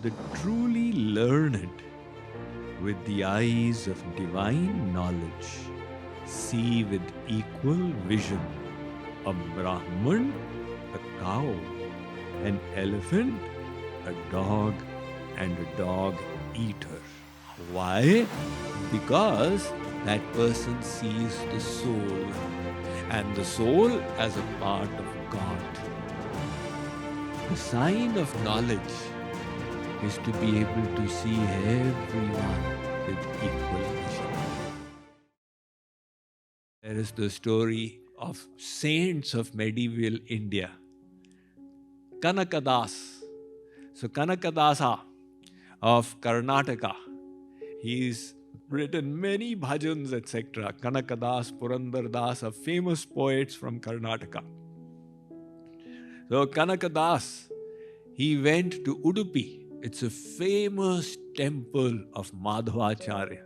The truly learned, with the eyes of divine knowledge, see with equal vision a Brahman, a cow, an elephant, a dog, and a dog eater. Why? Because that person sees the soul, and the soul as a part of God. The sign of knowledge is to be able to see everyone with equal vision. There is the story of saints of medieval India. Kanakadas. So Kanakadasa of Karnataka, he's written many bhajans, etc. Kanakadas, Purandardas are famous poets from Karnataka. So Kanakadas, he went to Udupi. It's a famous temple of Madhvacharya.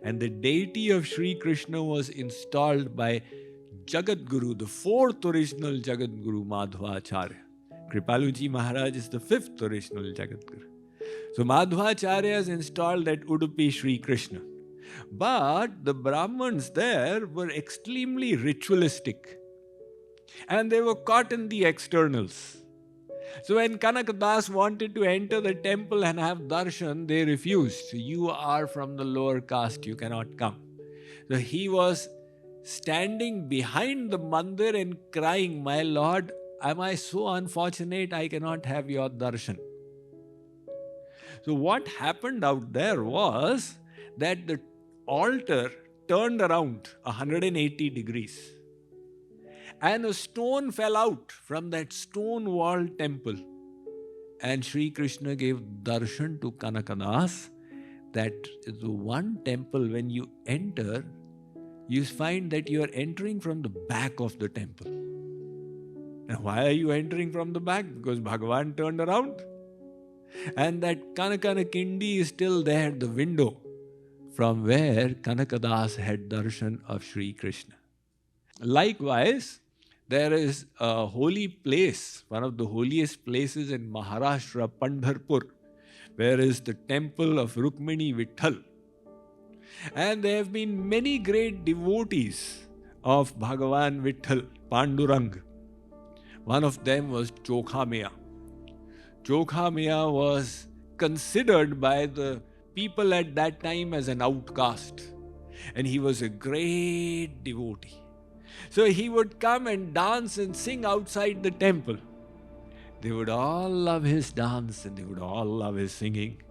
And the deity of Sri Krishna was installed by Jagadguru, the fourth original Jagadguru, Madhvacharya. Kripaluji Maharaj is the fifth original Jagadguru. So Madhvacharya is installed at Udupi Sri Krishna. But the Brahmins there were extremely ritualistic. And they were caught in the externals. So when Kanakadas wanted to enter the temple and have darshan, they refused. You are from the lower caste, you cannot come. So he was standing behind the mandir and crying, my lord, am I so unfortunate I cannot have your darshan? So what happened out there was that the altar turned around 180 degrees. And a stone fell out from that stone-walled temple. And Sri Krishna gave darshan to Kanakadas. That is the one temple when you enter, you find that you are entering from the back of the temple. And why are you entering from the back? Because Bhagavan turned around. And that Kanakana Kindi is still there, the window, from where Kanakadas had darshan of Sri Krishna. Likewise, there is a holy place, one of the holiest places in Maharashtra, Pandharpur, where is the temple of Rukmini Vitthal. And there have been many great devotees of Bhagavan Vitthal, Pandurang. One of them was Chokamela. Chokamela was considered by the people at that time as an outcast. And he was a great devotee. So he would come and dance and sing outside the temple. They would all love his dance and they would all love his singing.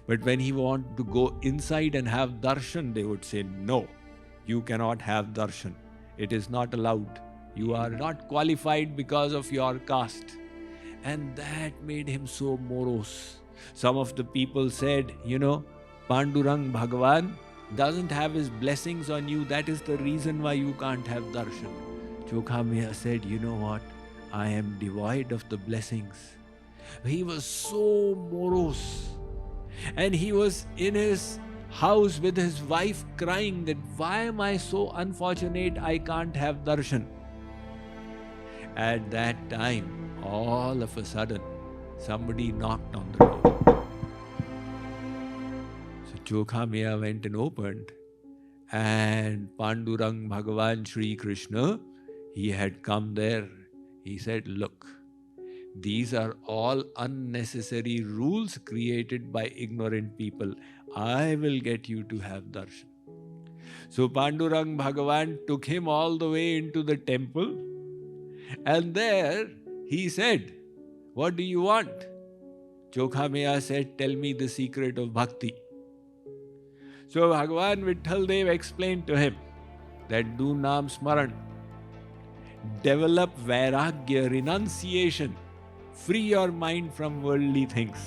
But when he wanted to go inside and have darshan, they would say, no, you cannot have darshan. It is not allowed. You are not qualified because of your caste. And that made him so morose. Some of the people said, Pandurang Bhagavan doesn't have his blessings on you. That is the reason why you can't have darshan. Chokamela said, you know what? I am devoid of the blessings. He was so morose. And he was in his house with his wife crying that, why am I so unfortunate I can't have darshan? At that time, all of a sudden, somebody knocked on the door. So Chokamela went and opened, and Pandurang Bhagavan Sri Krishna, he had come there. He said, look, these are all unnecessary rules created by ignorant people. I will get you to have darshan. So Pandurang Bhagavan took him all the way into the temple, and there he said, what do you want? Chokamela said, tell me the secret of bhakti. So Bhagavan Vitthal Dev explained to him that do Naam Smaran, develop Vairagya, renunciation, free your mind from worldly things,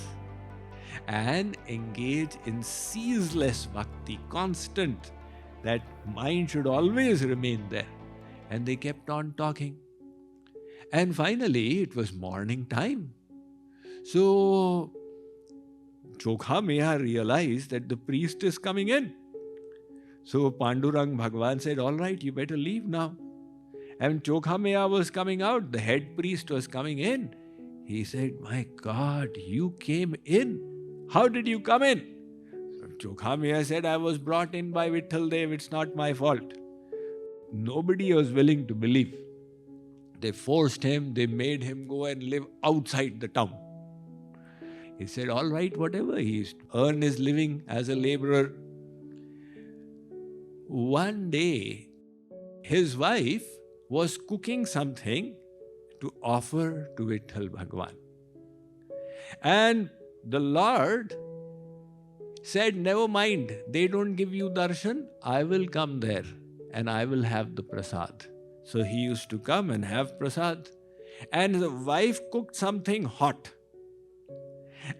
and engage in ceaseless bhakti, constant, that mind should always remain there. And they kept on talking. And finally, it was morning time. So Chokamela realized that the priest is coming in. So Pandurang Bhagavan said, all right, you better leave now. And Chokamela was coming out. The head priest was coming in. He said, my God, you came in. How did you come in? Chokamela said, I was brought in by Vitthal Dev. It's not my fault. Nobody was willing to believe. They forced him. They made him go and live outside the town. He said, all right, whatever. He used to earn his living as a laborer. One day, his wife was cooking something to offer to Vitthal Bhagwan. And the Lord said, never mind, they don't give you darshan, I will come there and I will have the prasad. So he used to come and have prasad. And the wife cooked something hot.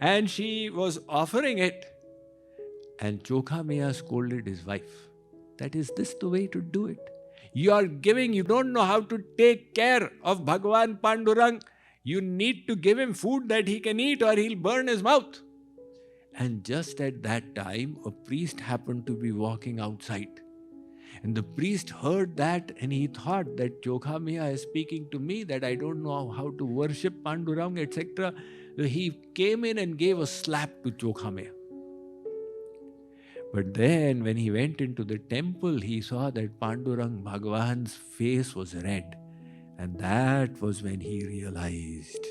And she was offering it. And Chokamela scolded his wife. That is this the way to do it? You are giving, you don't know how to take care of Bhagavan Pandurang. You need to give him food that he can eat or he'll burn his mouth. And just at that time, a priest happened to be walking outside. And the priest heard that and he thought that Chokamela is speaking to me, that I don't know how to worship Pandurang, etc. So he came in and gave a slap to Chokamela. But then when he went into the temple, he saw that Pandurang Bhagavan's face was red. And that was when he realized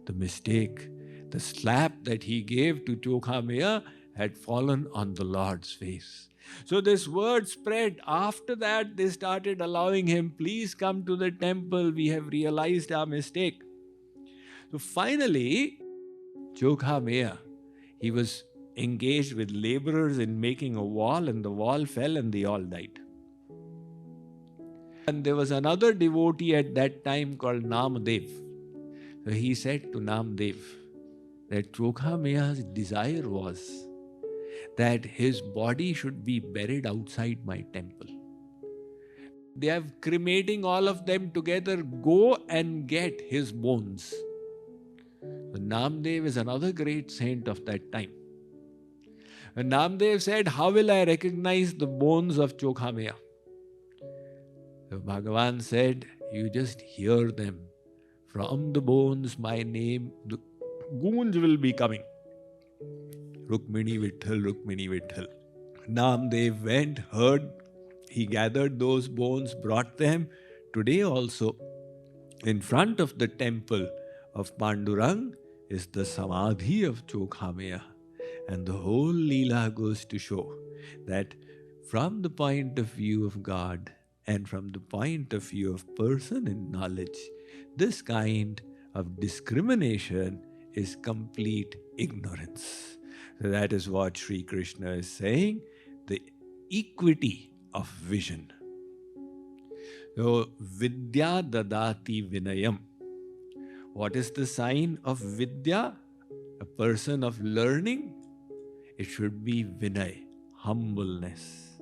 the mistake. The slap that he gave to Chokamela had fallen on the Lord's face. So this word spread. After that, they started allowing him, please come to the temple. We have realized our mistake. So finally, Chokamela, he was engaged with laborers in making a wall, and the wall fell and they all died. And there was another devotee at that time called Namdev. So he said to Namdev that Chokamela's desire was that his body should be buried outside my temple. They are cremating all of them together. Go and get his bones. So Namdev is another great saint of that time. And Namdev said, how will I recognize the bones of Chokamela? So Bhagavan said, you just hear them. From the bones, my name, the goons will be coming. Rukmini Vitthal, Rukmini Vitthal. Namdev went, heard, he gathered those bones, brought them. Today also, in front of the temple of Pandurang is the Samadhi of Chokamela. And the whole Leela goes to show that from the point of view of God and from the point of view of person in knowledge, this kind of discrimination is complete ignorance. So that is what Sri Krishna is saying, the equity of vision. So, Vidya Dadati Vinayam. What is the sign of Vidya? A person of learning? It should be Vinay, humbleness.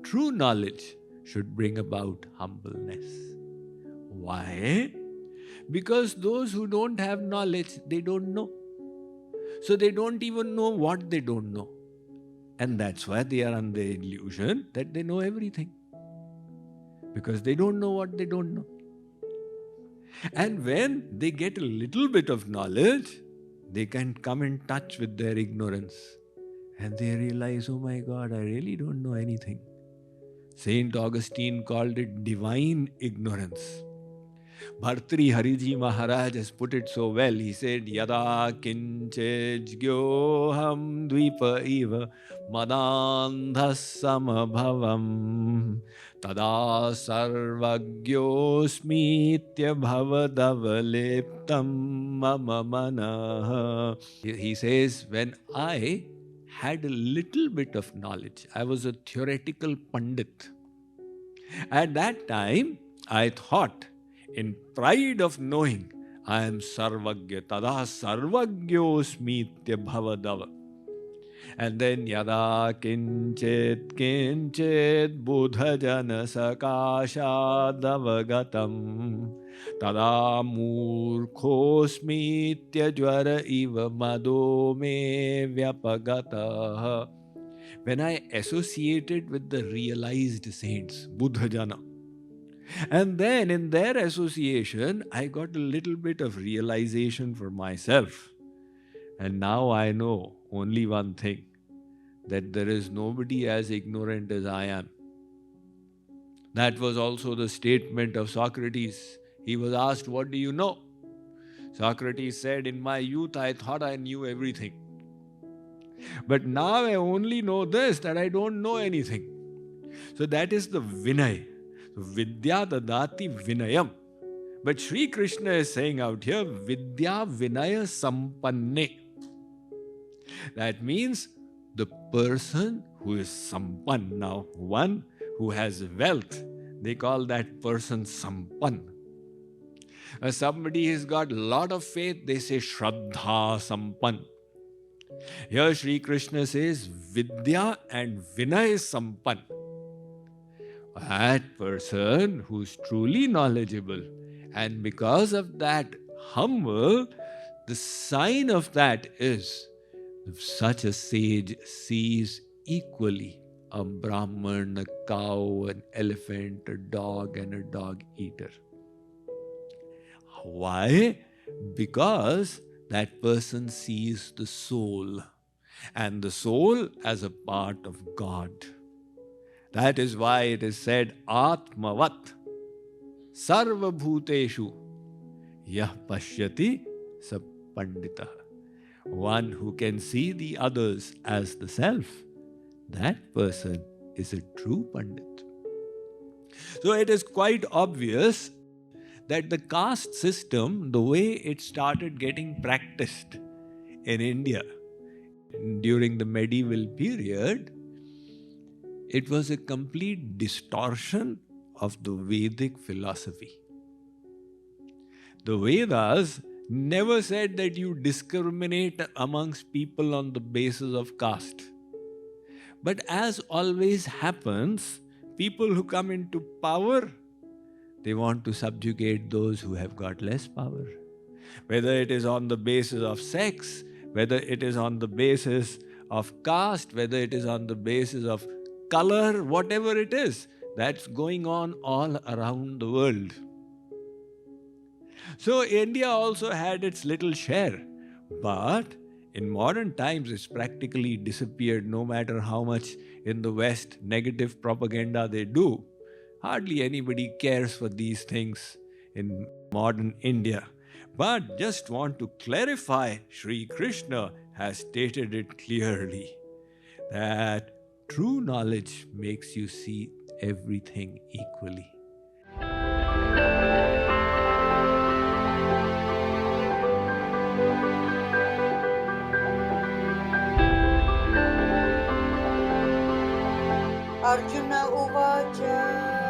True knowledge should bring about humbleness. Why? Because those who don't have knowledge, they don't know. So they don't even know what they don't know. And that's why they are under the illusion that they know everything. Because they don't know what they don't know. And when they get a little bit of knowledge, they can come in touch with their ignorance. And they realize, oh my God, I really don't know anything. Saint Augustine called it divine ignorance. Bhartri Hariji Maharaj has put it so well. He said, Yada kinchej gyoham dvipa iva madandhas samabhavam tada sarvagyosmitya bhavadavaleptam mama manah. He says, when I had a little bit of knowledge, I was a theoretical pandit. At that time, I thought, in pride of knowing, I am sarvagya, tada sarvagyosmitya bhavadava. And then yada kinchet buddhajana sakashadavagatam tada murkhosmitya jvara iva madome vyapagata. When I associated with the realized saints, buddhajana, And then in their association, I got a little bit of realization for myself. And now I know only one thing, that there is nobody as ignorant as I am. That was also the statement of Socrates. He was asked, "What do you know?" Socrates said, "In my youth, I thought I knew everything. But now I only know this, that I don't know anything." So that is the Vinay. Vidya dadati Vinayam. But Sri Krishna is saying out here, Vidya Vinaya Sampanne. That means the person who is Sampan. Now, one who has wealth, they call that person Sampan. Somebody has got a lot of faith, they say Shraddha Sampan. Here Sri Krishna says Vidya and Vinay Sampan. That person who's truly knowledgeable and because of that humble, the sign of that is such a sage sees equally a Brahman, a cow, an elephant, a dog, and a dog eater. Why? Because that person sees the soul, and the soul as a part of God. That is why it is said, Atmavat Sarva Bhuteshu Yah Pashyati Sa Pandita. One who can see the others as the self, that person is a true Pandit. So it is quite obvious that the caste system, the way it started getting practiced in India during the medieval period, it was a complete distortion of the Vedic philosophy. The Vedas never said that you discriminate amongst people on the basis of caste. But as always happens, people who come into power, they want to subjugate those who have got less power. Whether it is on the basis of sex, whether it is on the basis of caste, whether it is on the basis of color, whatever it is, that's going on all around the world. So India also had its little share, but in modern times it's practically disappeared. No matter how much in the West negative propaganda they do, hardly anybody cares for these things in modern India. But just want to clarify, Sri Krishna has stated it clearly that true knowledge makes you see everything equally. Arjuna Uvacha